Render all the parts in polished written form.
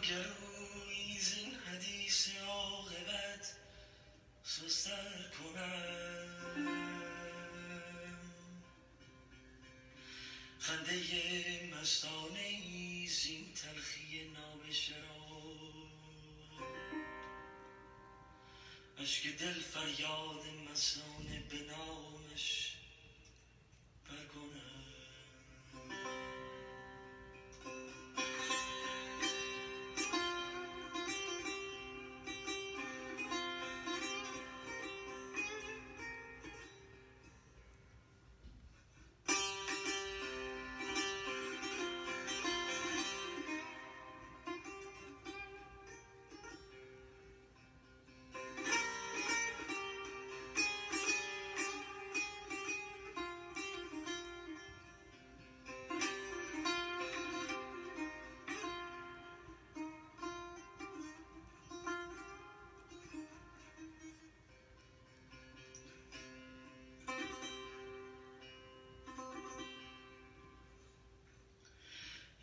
گروی زین حدیث عاقبت سستر کنم، خنده مستانه ای زین تلخی نابشرا، اشک دل فریاد مستانه به نامش برکنم.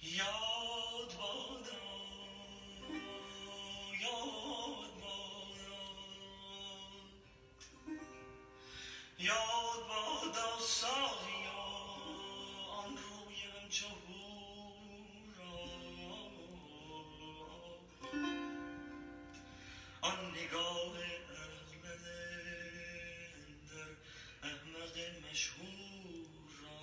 یاد بادا یاد بادا یاد بادا ساقیا آن روی همچو را، آن نگاه اغلده در احمق مشهور را.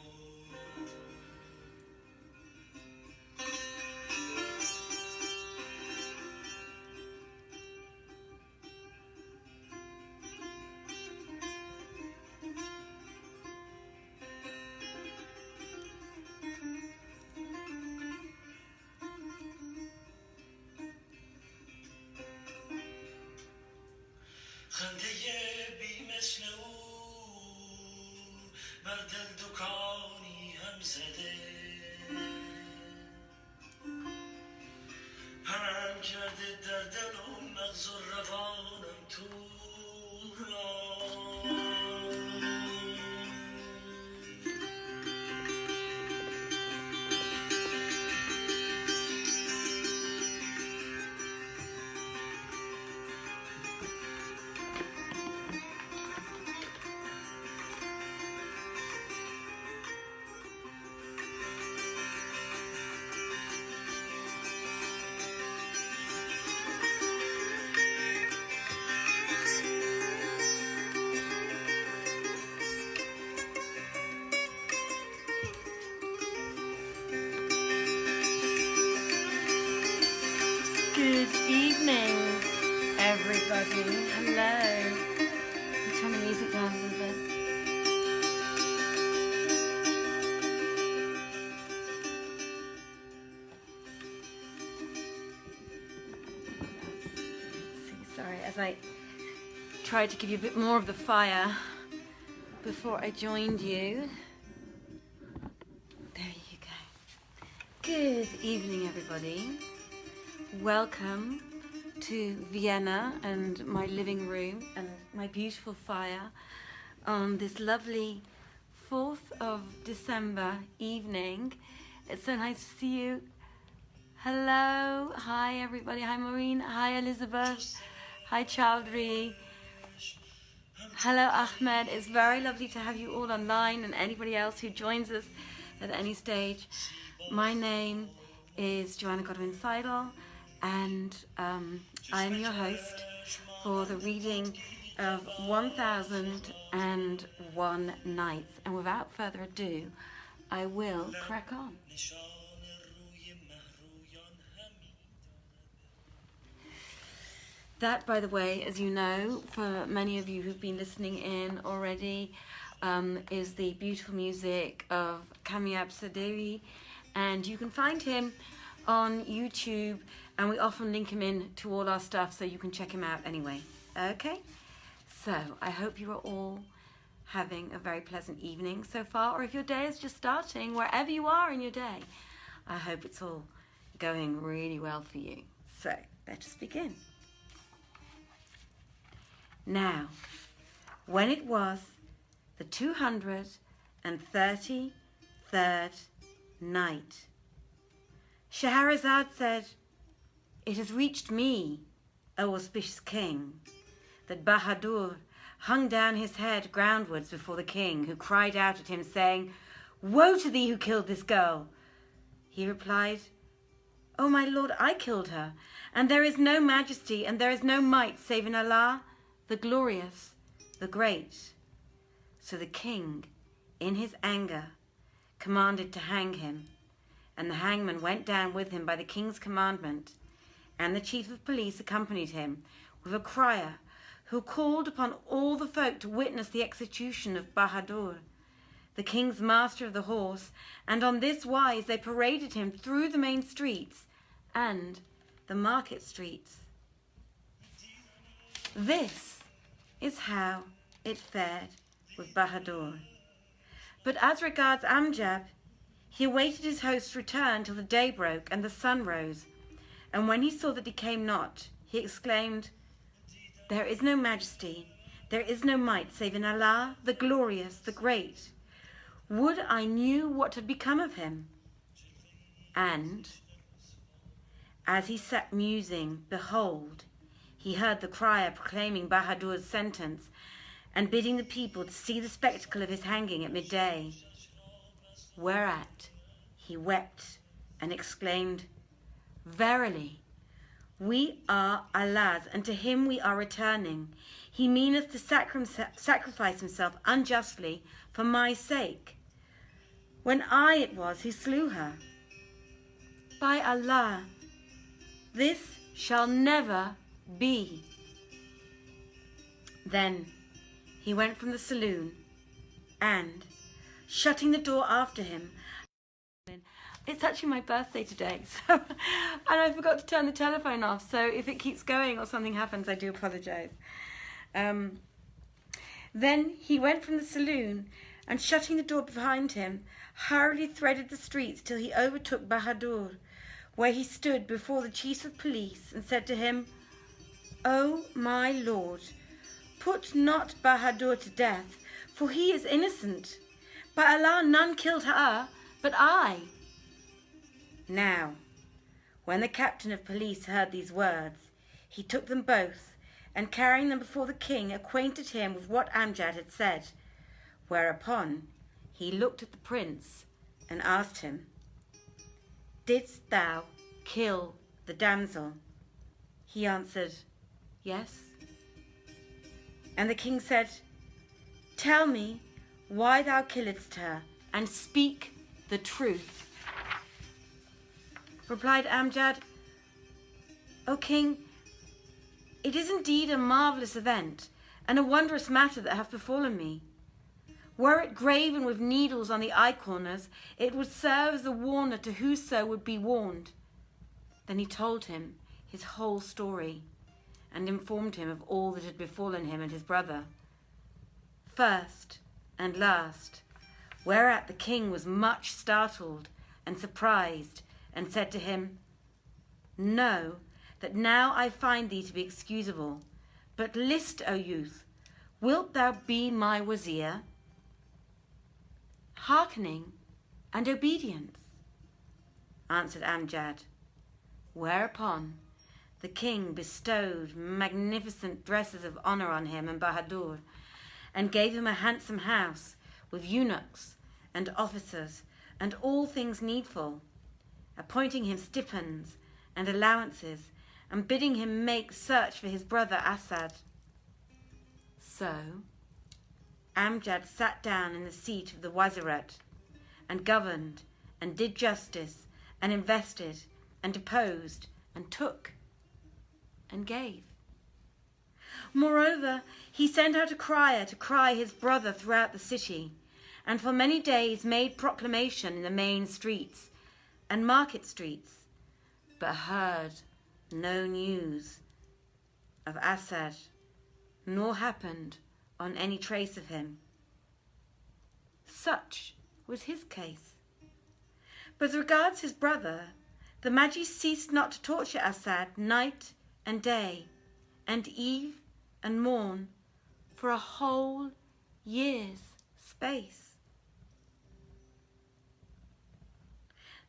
خنده بی مثل او بر دل دکانی هم زده، پنهان کرده در دل و مغز و روانم تو را. Good evening, everybody. Hello. I'll turn the music down a little bit. Sorry, as I tried to give you a bit more of the fire before I joined you. There you go. Good evening, everybody. Welcome to Vienna and my living room and my beautiful fire on this lovely 4th of December evening. It's so nice to see you. Hello, hi everybody, hi Maureen, hi Elizabeth, hi Chowdhury, hello Ahmed. It's very lovely to have you all online and anybody else who joins us at any stage. My name is Joanna Godwin Seidel, and I'm your host for the reading of 1001 Nights. And without further ado, I will crack on. That, by the way, as you know, for many of you who've been listening in already, is the beautiful music of Kamyab Sadeghi, and you can find him on YouTube, and we often link him in to all our stuff, so you can check him out anyway. Okay, so I hope you are all having a very pleasant evening so far, or if your day is just starting, wherever you are in your day, I hope it's all going really well for you. So let us begin. Now, when it was the 233rd night, Scheherazade said, It has reached me, O auspicious king, that Bahadur hung down his head groundwards before the king, who cried out at him, saying, Woe to thee who killed this girl! He replied, O my lord, I killed her, and there is no majesty and there is no might save in Allah, the glorious, the great. So the king, in his anger, commanded to hang him, and the hangman went down with him by the king's commandment, and the chief of police accompanied him with a crier, who called upon all the folk to witness the execution of Bahadur, the king's master of the horse, and on this wise they paraded him through the main streets and the market streets. This is how it fared with Bahadur. But as regards Amjad, he awaited his host's return till the day broke and the sun rose, and when he saw that he came not, he exclaimed, There is no majesty, there is no might save in Allah, the glorious, the great. Would I knew what had become of him. And as he sat musing, behold, he heard the crier proclaiming Bahadur's sentence and bidding the people to see the spectacle of his hanging at midday. Whereat he wept and exclaimed, Verily, we are Allah's, and to him we are returning. He meaneth to sacrifice himself unjustly for my sake, when I it was who slew her. By Allah, this shall never be. Then he went from the saloon, and, shutting the door after him, it's actually my birthday today, so and I forgot to turn the telephone off, so if it keeps going or something happens, I do apologise. Then he went from the saloon, and shutting the door behind him, hurriedly threaded the streets till he overtook Bahadur, where he stood before the chief of police and said to him, O my lord, put not Bahadur to death, for he is innocent. By Allah, none killed her, but I. Now, when the captain of police heard these words, he took them both, and carrying them before the king, acquainted him with what Amjad had said. Whereupon he looked at the prince and asked him, Didst thou kill the damsel? He answered, Yes. And the king said, Tell me why thou killedst her, and speak the truth. Replied Amjad, O king, it is indeed a marvellous event, and a wondrous matter that hath befallen me. Were it graven with needles on the eye corners, it would serve as a warner to whoso would be warned. Then he told him his whole story, and informed him of all that had befallen him and his brother, first and last, whereat the king was much startled and surprised, and said to him, Know that now I find thee to be excusable, but list, O youth, wilt thou be my wazir? Hearkening and obedience, answered Amjad. Whereupon the king bestowed magnificent dresses of honour on him and Bahadur, and gave him a handsome house with eunuchs and officers and all things needful, appointing him stipends and allowances, and bidding him make search for his brother Asad. So Amjad sat down in the seat of the Wazirat, and governed, and did justice, and invested, and deposed, and took, and gave. Moreover, he sent out a crier to cry his brother throughout the city, and for many days made proclamation in the main streets and market streets, but heard no news of Asad, nor happened on any trace of him. Such was his case. But as regards his brother, the Magi ceased not to torture Asad night and day, and eve and morn, for a whole year's space,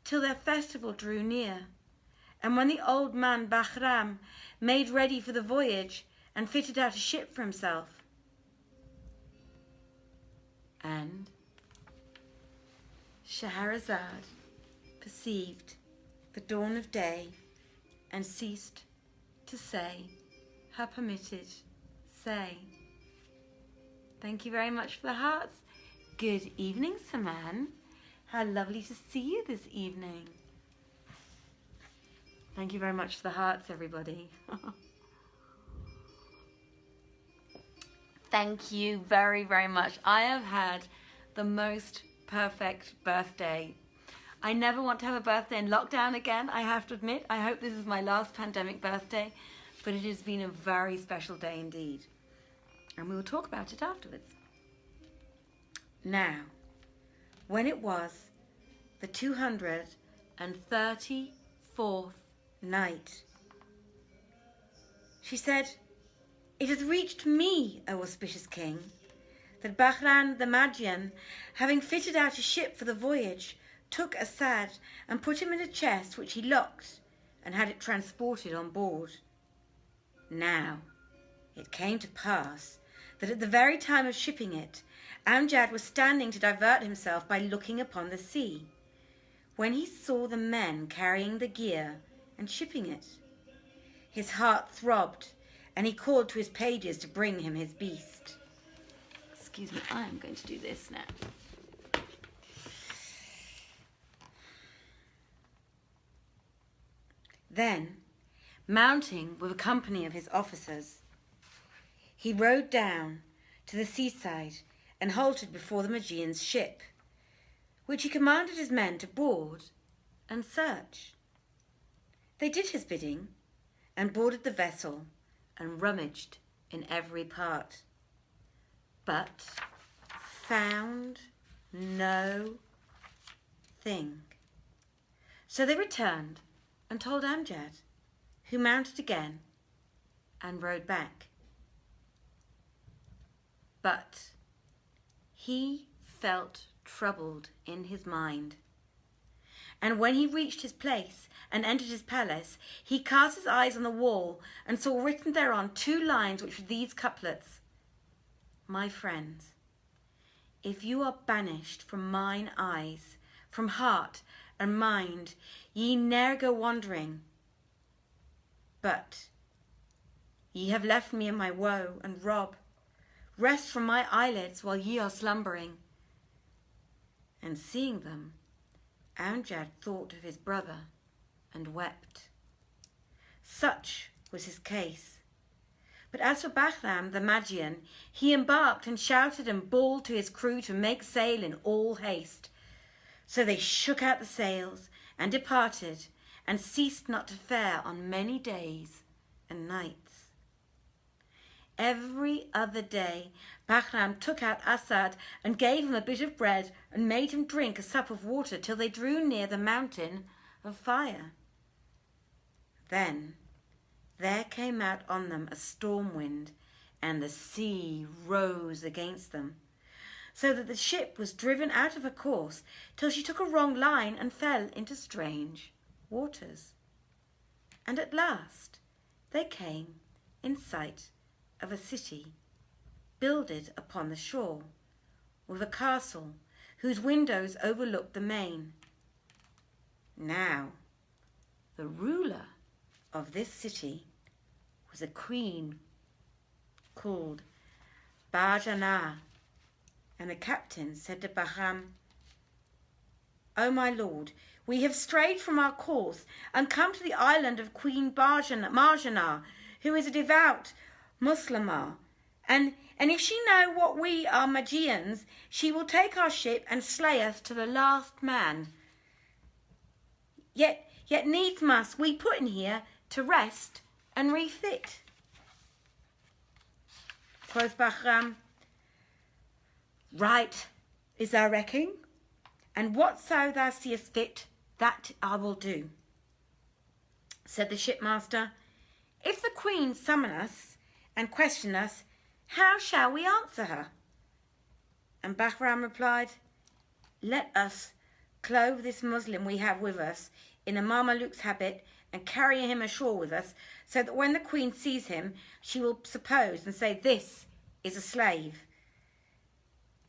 till their festival drew near, And when the old man Bahram made ready for the voyage and fitted out a ship for himself, and Scheherazade perceived the dawn of day and ceased to say her permitted say. Thank you very much for the hearts. Good evening, Saman. How lovely to see you this evening. Thank you very much for the hearts, everybody. Thank you very, very much. I have had the most perfect birthday. I never want to have a birthday in lockdown again, I have to admit. I hope this is my last pandemic birthday, but it has been a very special day indeed. And we will talk about it afterwards. Now, when it was the 234th night, she said, "It has reached me, O auspicious king, that Bahram the Magian, having fitted out a ship for the voyage, took Asad and put him in a chest which he locked and had it transported on board. Now, it came to pass that at the very time of shipping it, Amjad was standing to divert himself by looking upon the sea, when he saw the men carrying the gear and shipping it. His heart throbbed, and he called to his pages to bring him his beast." Excuse me, I am going to do this now. Then, mounting with a company of his officers, he rode down to the seaside and halted before the Magian's ship, which he commanded his men to board and search. They did his bidding and boarded the vessel and rummaged in every part, but found no thing. So they returned and told Amjad, who mounted again and rode back. But he felt troubled in his mind. And when he reached his place and entered his palace, he cast his eyes on the wall and saw written thereon 2 lines, which were these couplets: "My friends, if you are banished from mine eyes, from heart and mind, ye ne'er go wandering. But ye have left me in my woe and rob. Rest from my eyelids while ye are slumbering." And seeing them, Amjad thought of his brother and wept. Such was his case. But as for Bahram the Magian, he embarked and shouted and bawled to his crew to make sail in all haste. So they shook out the sails and departed, and ceased not to fare on many days and nights. Every other day Bahram took out Asad and gave him a bit of bread and made him drink a sup of water till they drew near the mountain of fire. Then there came out on them a storm wind, and the sea rose against them, so that the ship was driven out of her course till she took a wrong line and fell into strange waters. And at last they came in sight of a city builded upon the shore, with a castle whose windows overlooked the main. Now the ruler of this city was a queen called Barjana, and the captain said to Bahram, "O my lord, we have strayed from our course and come to the island of Queen Marjana, who is a devout Muslimah, and if she know what we are Magians, she will take our ship and slay us to the last man. Yet needs must we put in here to rest and refit." Quoth Bahram, "Right is thy recking, and whatso thou seest fit, that I will do." Said the shipmaster, "If the queen summon us and question us, how shall we answer her?" And Bahram replied, "Let us clothe this Muslim we have with us in a Mameluke's habit and carry him ashore with us, so that when the queen sees him, she will suppose and say, 'This is a slave.'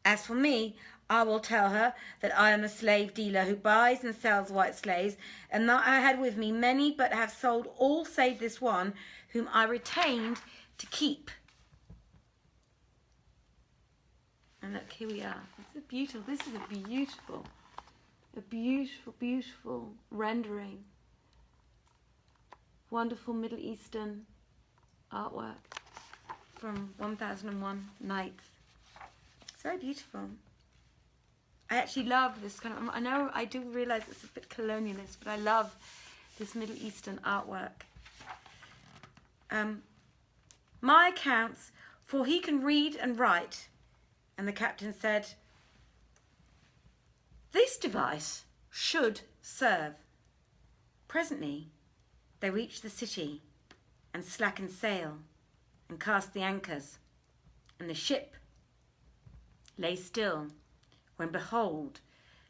As for me, I will tell her that I am a slave dealer who buys and sells white slaves, and that I had with me many, but have sold all save this one, whom I retained to keep." And look, here we are. This is a beautiful rendering. Wonderful Middle Eastern artwork from 1001 Nights. It's very beautiful. I actually love this kind of, I know I do realise it's a bit colonialist, but I love this Middle Eastern artwork. "My accounts, for he can read and write." And the captain said, "This device should serve." Presently they reached the city and slackened sail and cast the anchors, and the ship lay still, when behold,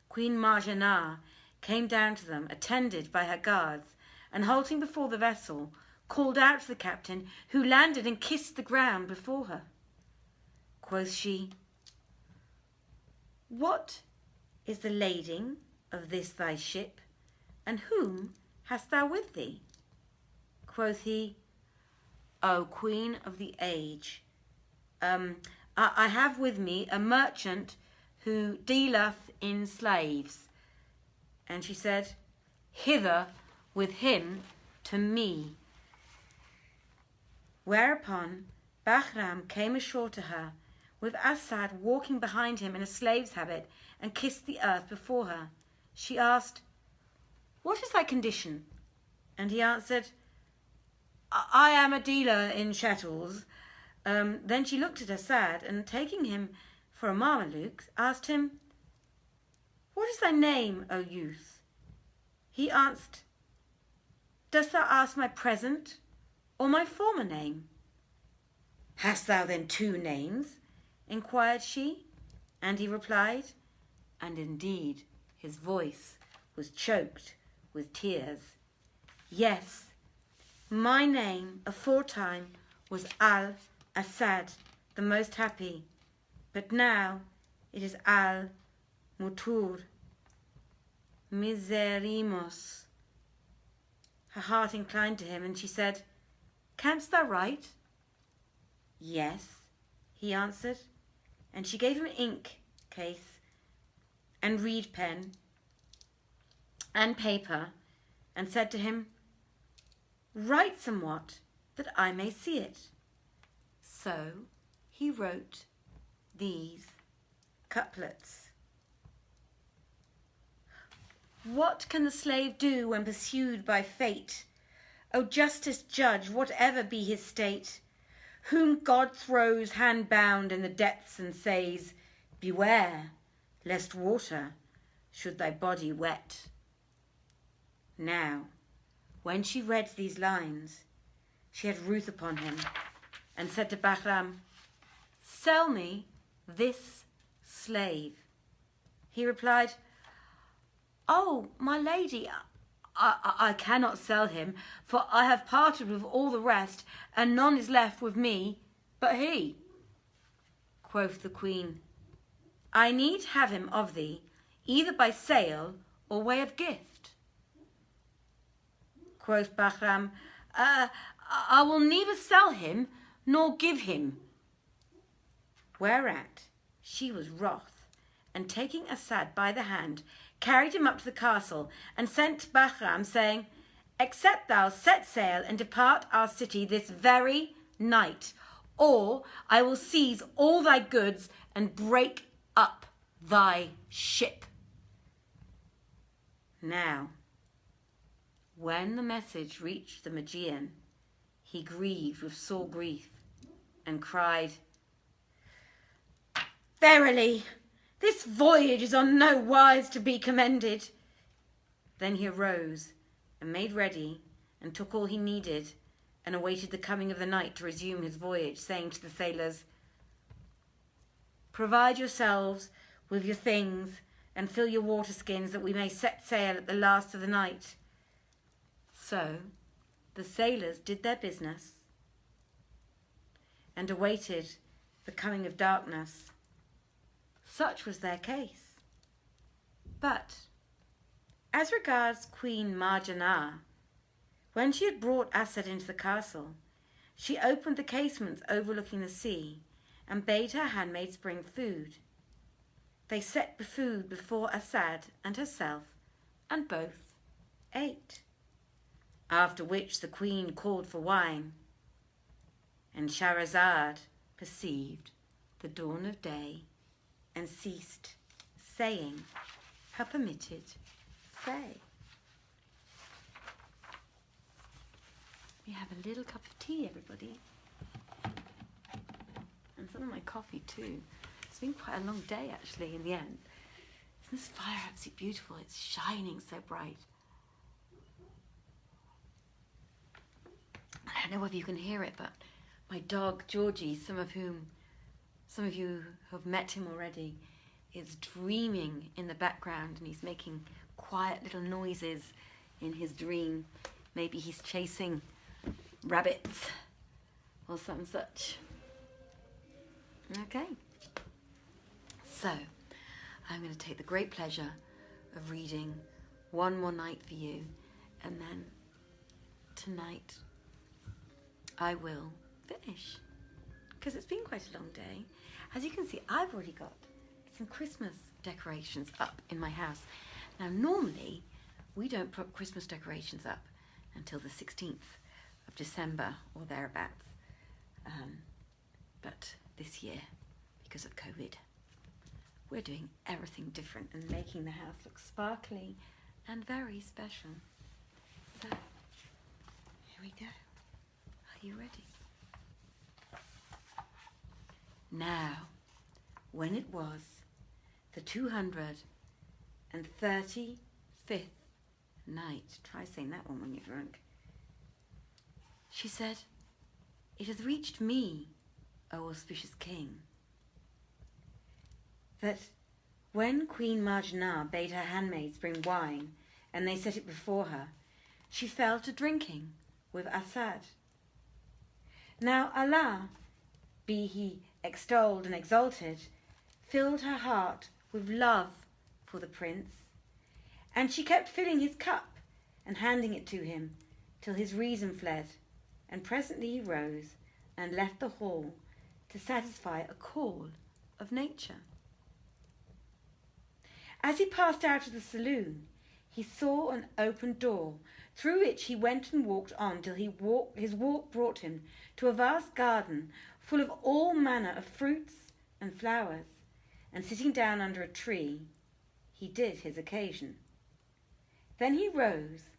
Queen Marjanah came down to them, attended by her guards, and halting before the vessel, called out to the captain, who landed and kissed the ground before her. Quoth she, "What is the lading of this thy ship, and whom hast thou with thee?" Quoth he, "O Queen of the age, I have with me a merchant who dealeth in slaves." And she said, "Hither with him to me." Whereupon Bahram came ashore to her, with Asad walking behind him in a slave's habit, and kissed the earth before her. She asked, "What is thy condition?" And he answered, "I am a dealer in chattels." Then she looked at Asad, and taking him for a Mameluke, asked him, "What is thy name, O youth?" He answered, "Dost thou ask my present or my former name?" "Hast thou then two names?" inquired she. And he replied, and indeed his voice was choked with tears, "Yes, my name aforetime was Al-Asad, the most happy, but now it is Al-Mutur, miserimos." Her heart inclined to him, and she said, "Canst thou write?" "Yes," he answered, and she gave him an ink case and reed pen and paper, and said to him, "Write somewhat, that I may see it." So he wrote these couplets. "What can the slave do when pursued by fate? O justice judge, whatever be his state, whom God throws hand-bound in the depths and says, 'Beware, lest water should thy body wet.'" Now, when she read these lines, she had ruth upon him, and said to Bahram, "Sell me this slave." He replied, "Oh, my lady, I cannot sell him, for I have parted with all the rest, and none is left with me but he." Quoth the queen, "I need have him of thee, either by sale or way of gift." Quoth Bahram, I will neither sell him nor give him." Whereat she was wroth, and taking Asad by the hand, carried him up to the castle, and sent Bahram, saying, "Except thou set sail and depart our city this very night, or I will seize all thy goods and break up thy ship." Now, when the message reached the Magian, he grieved with sore grief, and cried, "Verily, this voyage is on no wise to be commended." Then he arose and made ready, and took all he needed, and awaited the coming of the night to resume his voyage, saying to the sailors, "Provide yourselves with your things, and fill your water skins, that we may set sail at the last of the night." So the sailors did their business and awaited the coming of darkness. Such was their case. But as regards Queen Marjanah, when she had brought Asad into the castle, she opened the casements overlooking the sea and bade her handmaids bring food. They set the food before Asad and herself, and both ate. After which the queen called for wine, and Shahrazad perceived the dawn of day and ceased saying her permitted say. We have a little cup of tea, everybody, and some of my coffee too. It's been quite a long day actually in the end. Isn't this fire absolutely beautiful? It's shining so bright. I don't know whether you can hear it, but my dog Georgie, some of you have met him already, is dreaming in the background, and he's making quiet little noises in his dream. Maybe he's chasing rabbits or some such. Okay, so I'm going to take the great pleasure of reading one more night for you, and then tonight I will finish, because it's been quite a long day. As you can see, I've already got some Christmas decorations up in my house. Now, normally we don't put Christmas decorations up until the 16th of December or thereabouts. But this year, because of COVID, we're doing everything different and making the house look sparkly and very special. So, here we go. Are you ready? Now, when it was the 235th night, try saying that one when you're drunk, she said, "It hath reached me, O auspicious king, that when Queen Marjanah bade her handmaids bring wine, and they set it before her, she fell to drinking with Asad. Now Allah, be he extolled and exalted, filled her heart with love for the prince, and she kept filling his cup and handing it to him till his reason fled, and presently he rose and left the hall to satisfy a call of nature. As he passed out of the saloon, he saw an open door, through which he went and walked on till his walk brought him to a vast garden full of all manner of fruits and flowers, and sitting down under a tree, he did his occasion. Then he rose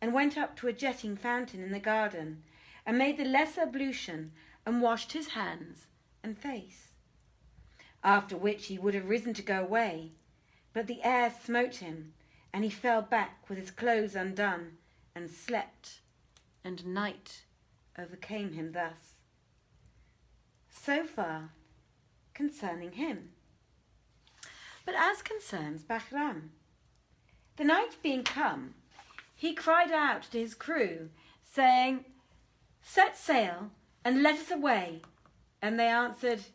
and went up to a jetting fountain in the garden, and made the lesser ablution, and washed his hands and face. After which he would have risen to go away, but the air smote him, and he fell back with his clothes undone, and slept, and night overcame him thus. So far concerning him. But as concerns Bahram, the night being come, he cried out to his crew, saying, "Set sail, and let us away." And they answered,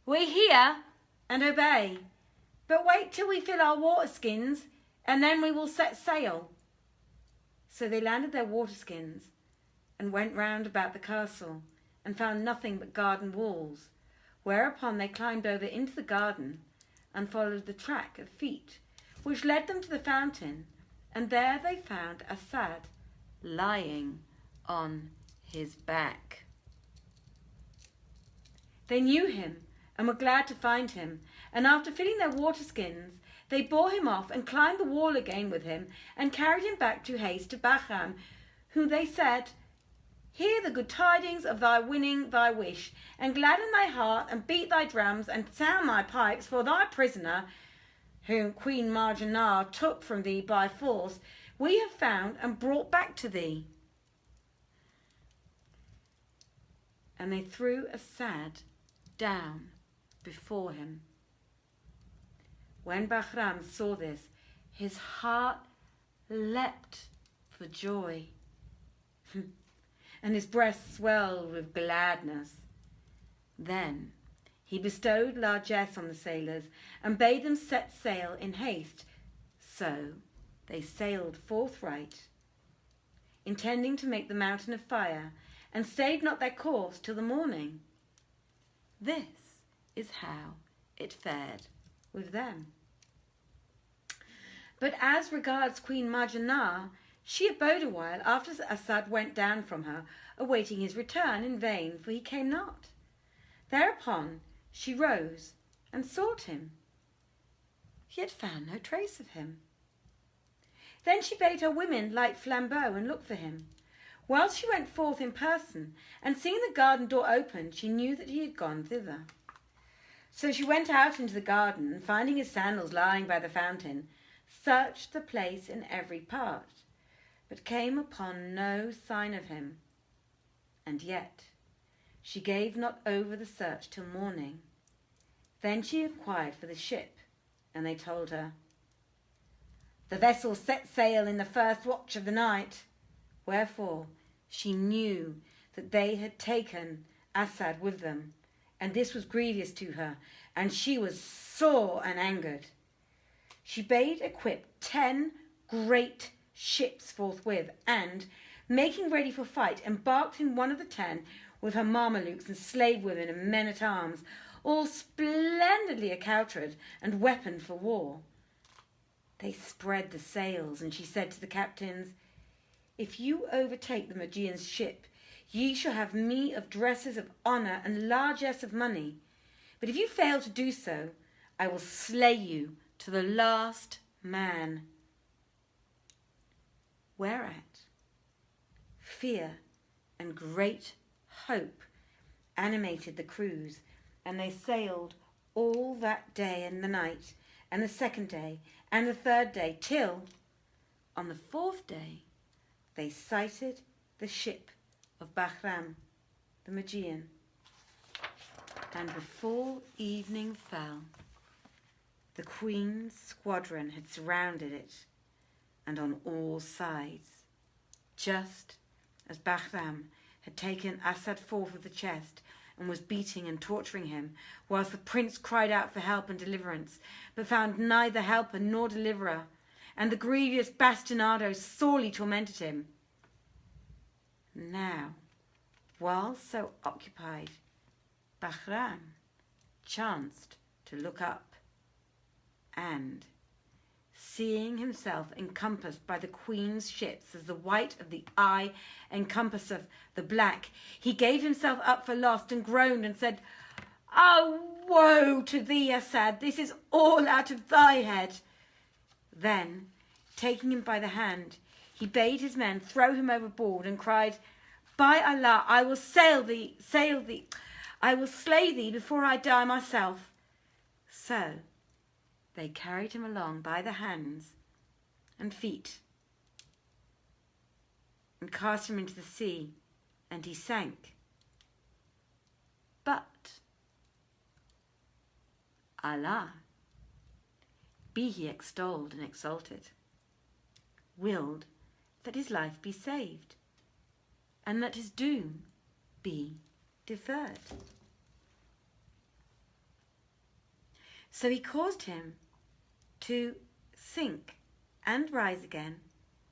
"We hear and obey, but wait till we fill our water skins, and then we will set sail." So they landed their water skins, and went round about the castle, and found nothing but garden walls, whereupon they climbed over into the garden, and followed the track of feet, which led them to the fountain, and there they found Asad lying on his back. They knew him, and were glad to find him, and after filling their water skins, they bore him off and climbed the wall again with him, and carried him back to haste to Bahram, who they said, "Hear the good tidings of thy winning thy wish, and gladden thy heart, and beat thy drums, and sound thy pipes, for thy prisoner, whom Queen Marjanah took from thee by force, we have found and brought back to thee." And they threw Asad down before him. When Bahram saw this, his heart leapt for joy, and his breast swelled with gladness. Then he bestowed largesse on the sailors and bade them set sail in haste. So they sailed forthright, intending to make the mountain of fire, and stayed not their course till the morning. This is how it fared with them. But as regards Queen Marjanah, she abode a while after Asad went down from her, awaiting his return in vain, for he came not. Thereupon she rose and sought him, yet found no trace of him. Then she bade her women light flambeaux and look for him. Whilst she went forth in person, and seeing the garden door open, she knew that he had gone thither. So she went out into the garden, and finding his sandals lying by the fountain, searched the place in every part, but came upon no sign of him. And yet she gave not over the search till morning. Then she inquired for the ship, and they told her, "The vessel set sail in the first watch of the night." Wherefore she knew that they had taken Asad with them, and this was grievous to her, and she was sore and angered. She bade equip 10 great ships forthwith, and, making ready for fight, embarked in one of the 10 with her Mamelukes and slave women and men-at-arms, all splendidly accoutred and weaponed for war. They spread the sails, and she said to the captains, "If you overtake the Magian's ship, ye shall have me of dresses of honour and largesse of money. But if you fail to do so, I will slay you to the last man." Whereat fear and great hope animated the crews, and they sailed all that day and the night, and the second day, and the third day, till, on the fourth day, they sighted the ship of Bahram, the Magian. And before evening fell, the Queen's squadron had surrounded it, and on all sides, just as Bahram had taken Asad forth of the chest, and was beating and torturing him, whilst the prince cried out for help and deliverance, but found neither helper nor deliverer, and the grievous bastinado sorely tormented him. Now, while so occupied, Bahram chanced to look up, and, seeing himself encompassed by the Queen's ships as the white of the eye encompasseth the black, he gave himself up for lost and groaned and said, "Oh, woe to thee, Asad, this is all out of thy head." Then, taking him by the hand, he bade his men throw him overboard and cried, "By Allah, I will I will slay thee before I die myself." So they carried him along by the hands and feet and cast him into the sea, and he sank. But Allah, be he extolled and exalted, willed that his life be saved, and that his doom be deferred. So he caused him to sink and rise again,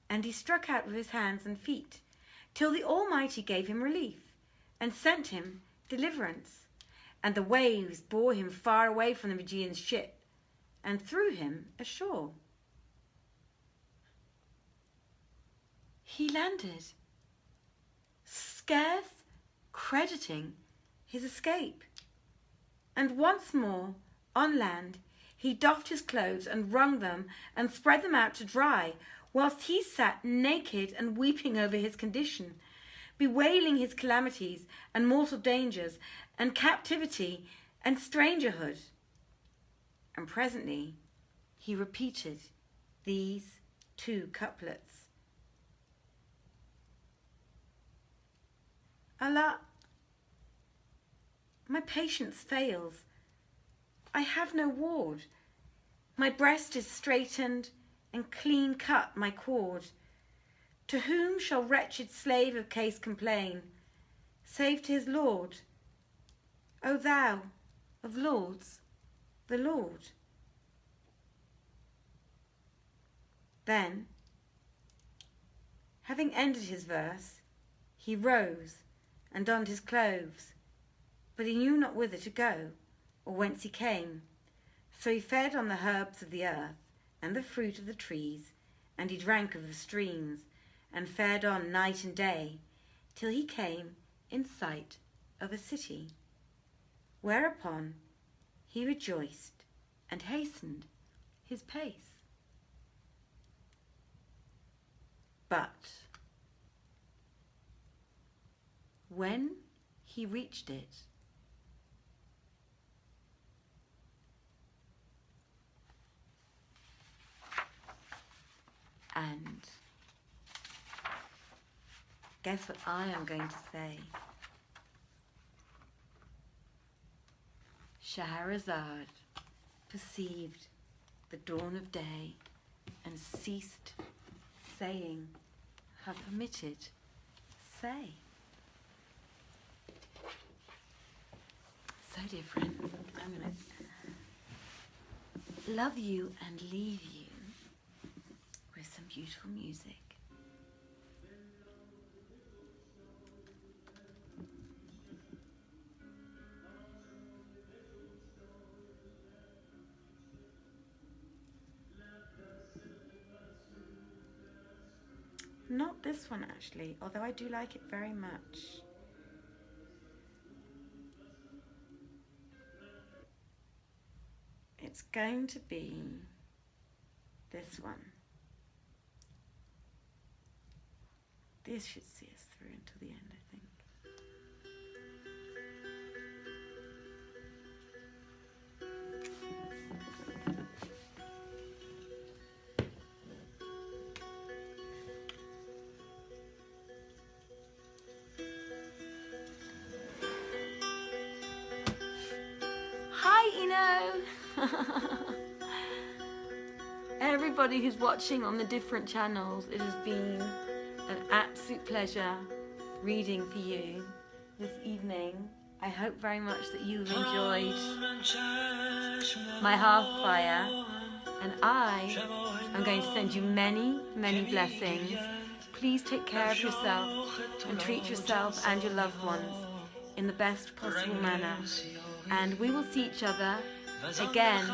and he struck out with his hands and feet, till the Almighty gave him relief, and sent him deliverance, and the waves bore him far away from the Magian's ship, and threw him ashore. He landed, scarce crediting his escape, and once more on land he doffed his clothes and wrung them and spread them out to dry, whilst he sat naked and weeping over his condition, bewailing his calamities and mortal dangers and captivity and strangerhood. And presently he repeated these 2 couplets. Allah, my patience fails. I have no ward. My breast is straightened and clean cut my cord. To whom shall wretched slave of case complain, save to his Lord? O thou of lords, the Lord. Then, having ended his verse, he rose and donned his clothes, but he knew not whither to go, or whence he came. So he fed on the herbs of the earth, and the fruit of the trees, and he drank of the streams, and fared on night and day, till he came in sight of a city. Whereupon he rejoiced and hastened his pace. But when he reached it, and guess what I am going to say? Shahrazad perceived the dawn of day and ceased saying her permitted say. So, dear friends, I'm going to love you and leave you with some beautiful music. Not this one actually, although I do like it very much. It's going to be this one. This should see us through until the end, I think. Hi, Eno! Everybody who's watching on the different channels, it has been an absolute pleasure reading for you this evening. I hope very much that you've enjoyed my half fire, and I am going to send you many, many blessings. Please take care of yourself and treat yourself and your loved ones in the best possible manner. And we will see each other again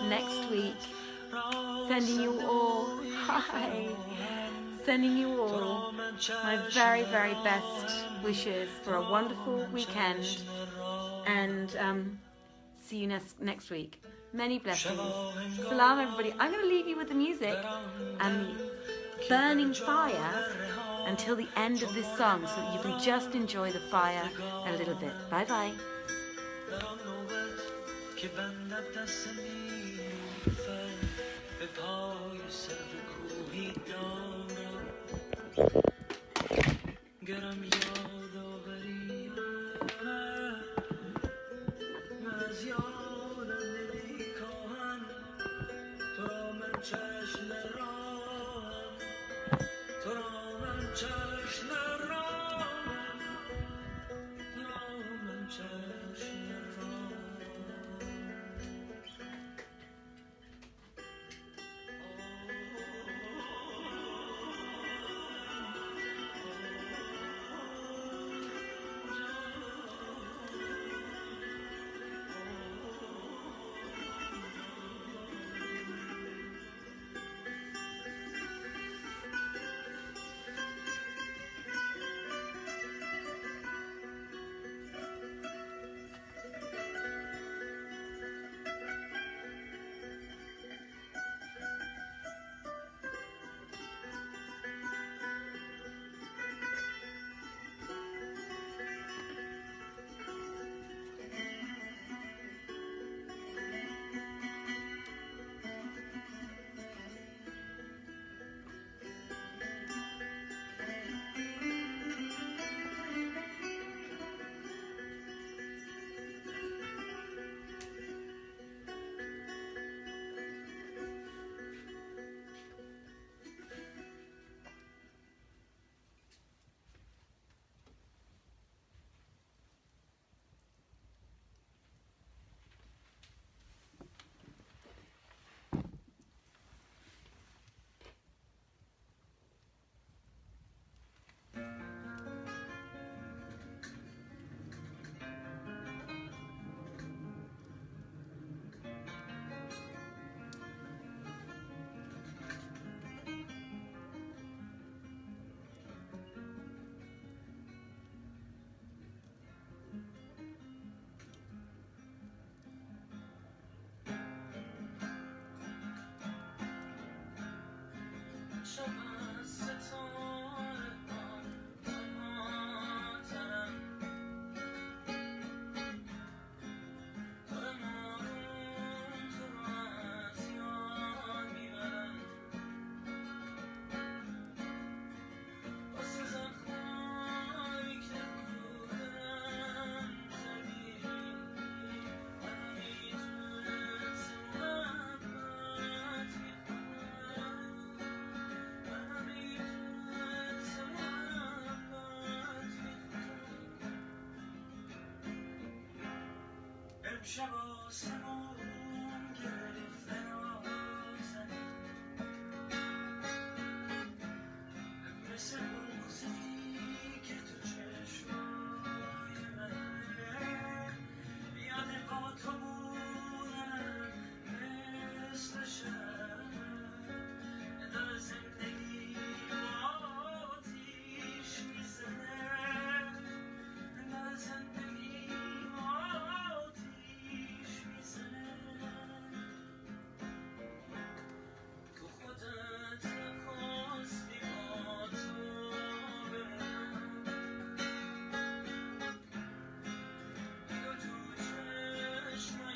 next week. Sending you all, hi, sending you all my very, very best wishes for a wonderful weekend, and see you next week. Many blessings. Salam, everybody. I'm going to leave you with the music and the burning fire until the end of this song, so that you can just enjoy the fire a little bit. Bye bye. امشب از ستاره ها تنهاترم دارم آروم تو رو از یاد میبرم واسه زخمایی که رو دلم زدی من میتونست محبت میکنم من میتونست محبت میکنم امشب آسمون گرفته نازنین مثل موزی که تو چشمای منه یاد با تو بودنم مثل شب دل زندگی آتیش میزنه دل زندگی آتیش میزنه تو خودت نخواستی با تو بمونم نگاه تو چشمای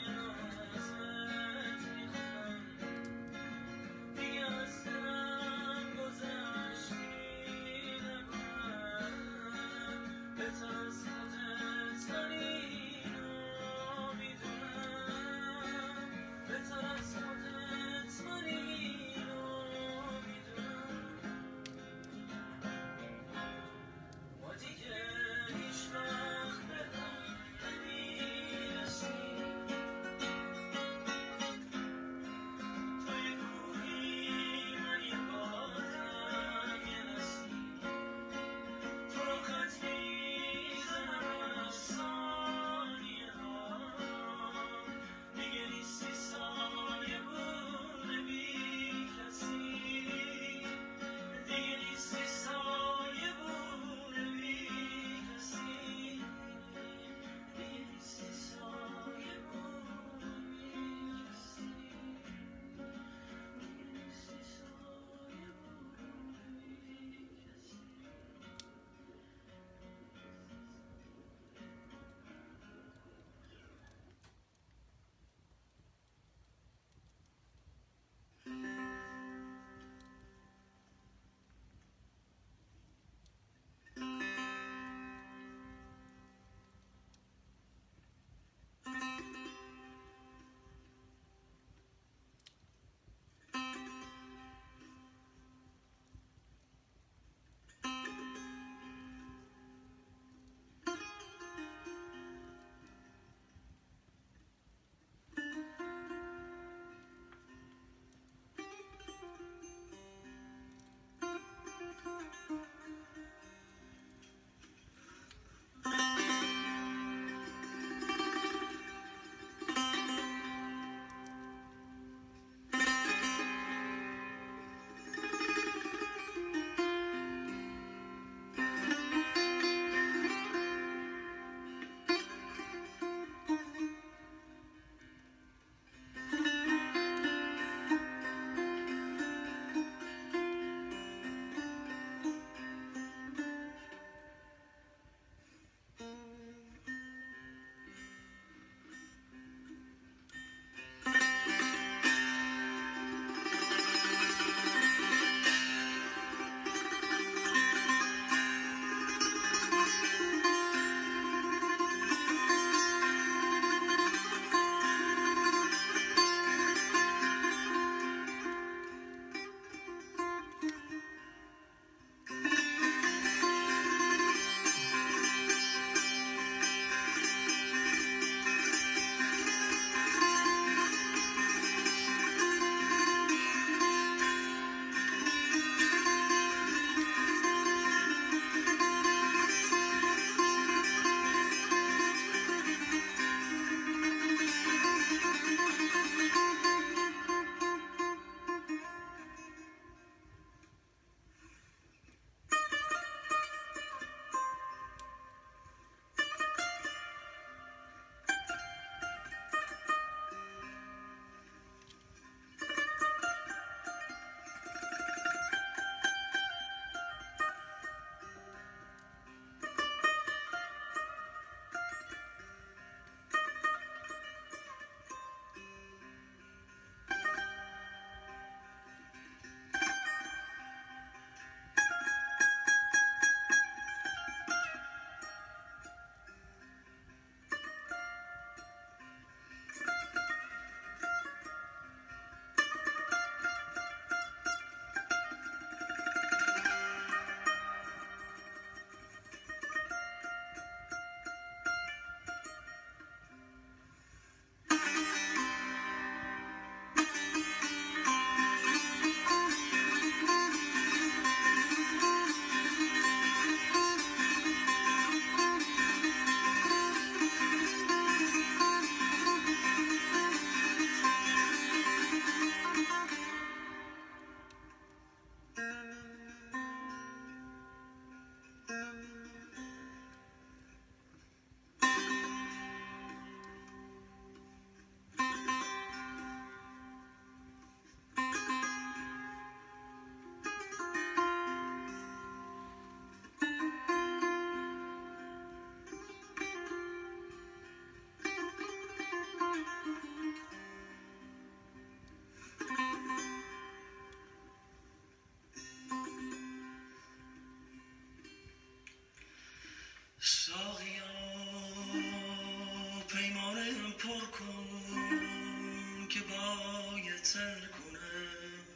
بهتر کنم.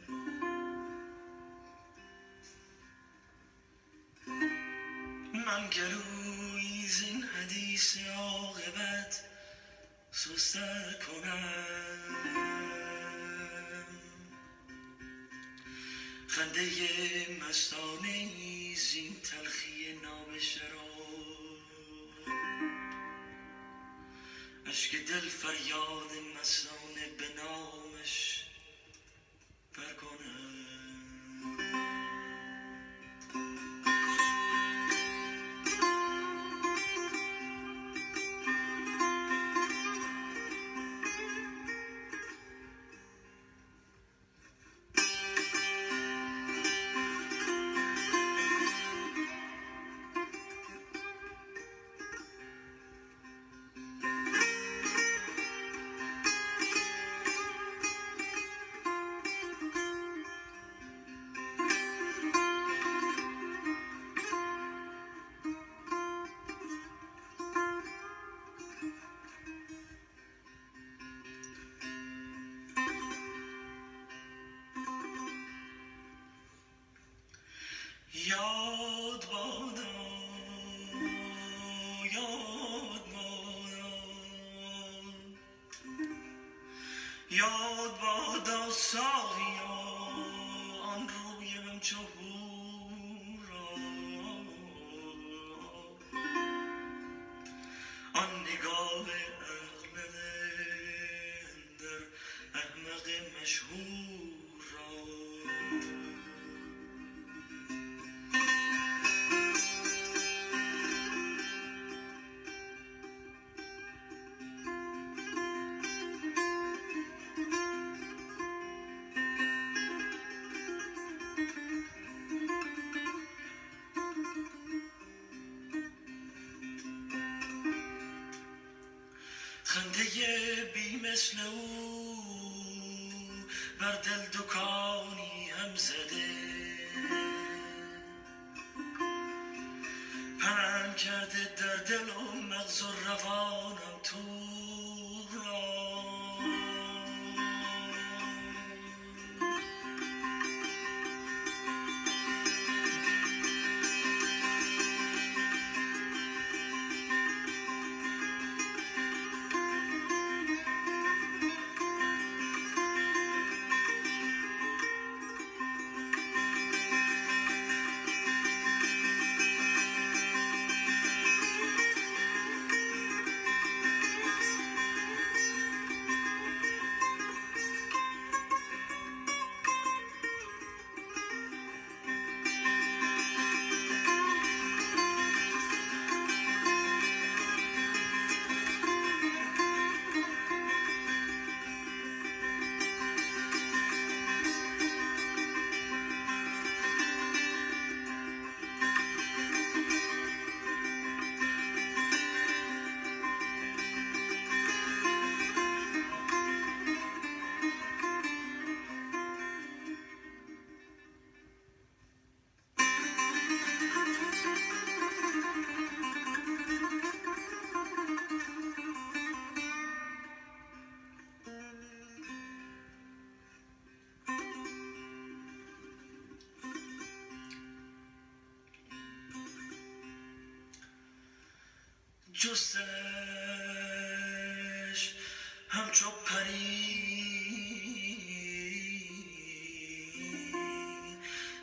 من گلوی زین حدیث عاقبت سستر کنم. خنده مستانه زین تلخی ناب شراب، اشک دل فریاد مستانه به نامش بر کنم. یاد بادا یاد بادا یاد بادا ساقیا آن روی همچو را، آن نگاه اغلب در احمق مشهور را. خنده بی مثل او بر دل دکانی هم زده، پنهان کرده در دل و مغز و روانم تو را. جستش همچو پری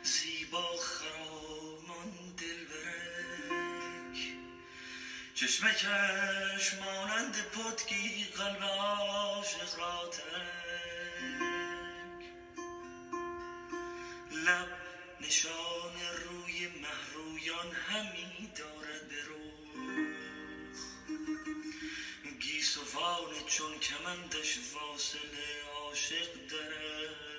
زیبا خرامان دلبرک، چشمکش مانند پتکی قلب عاشق را ترک، لب نشان روی مهرویان همی دارد به رخ، گیسوان چون کمندش واصل عاشق درک.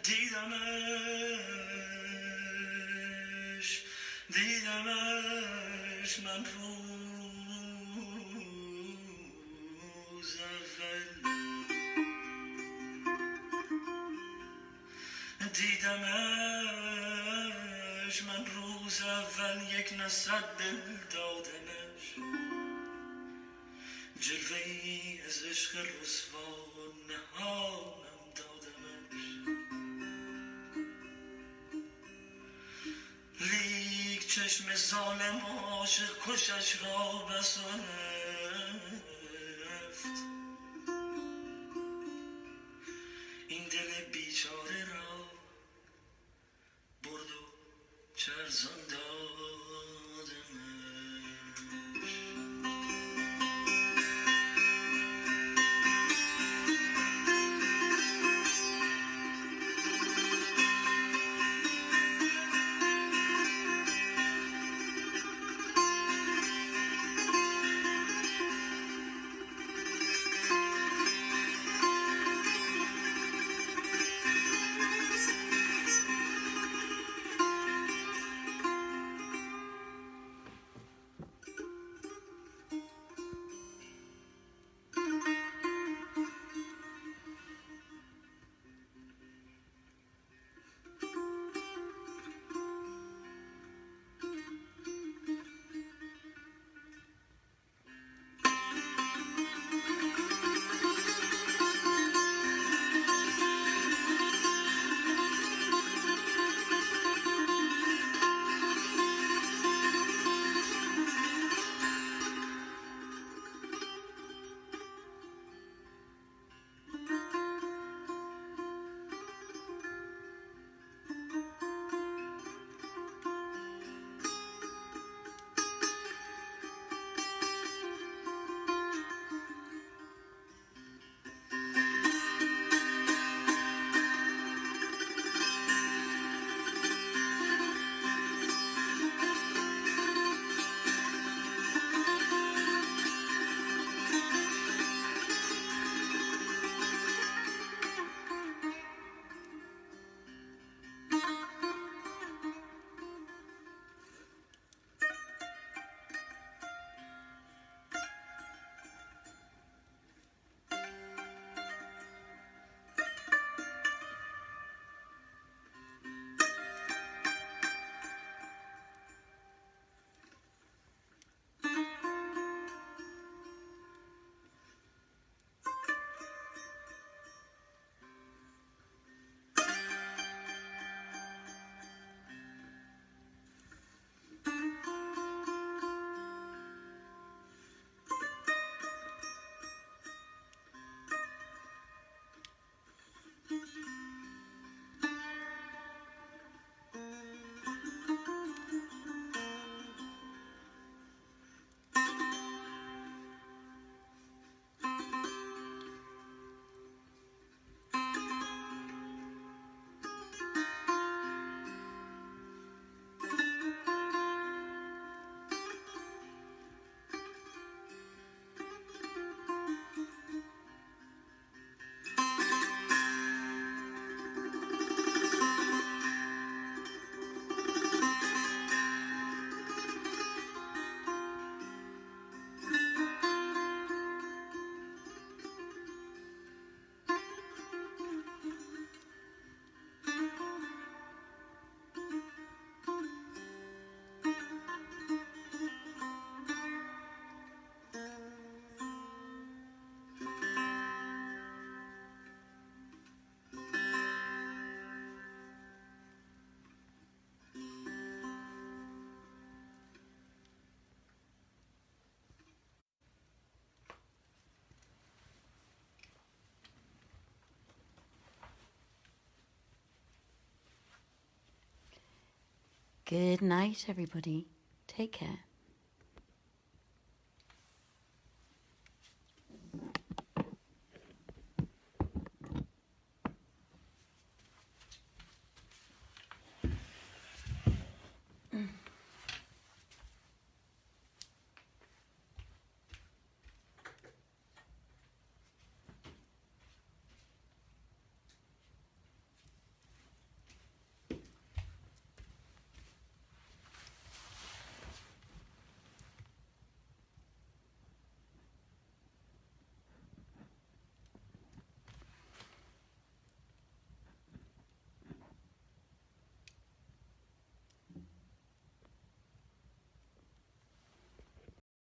دیدمش من روز اول دیدمش من روز اول یک نصرت دل دادمش جلوه‌ای از عشق رسوا نهانم دادمش لیک چشم ظالم عاشق کشش را بسرفت این دل بیچاره را برد و چرزان دادمش. Good night, everybody. Take care.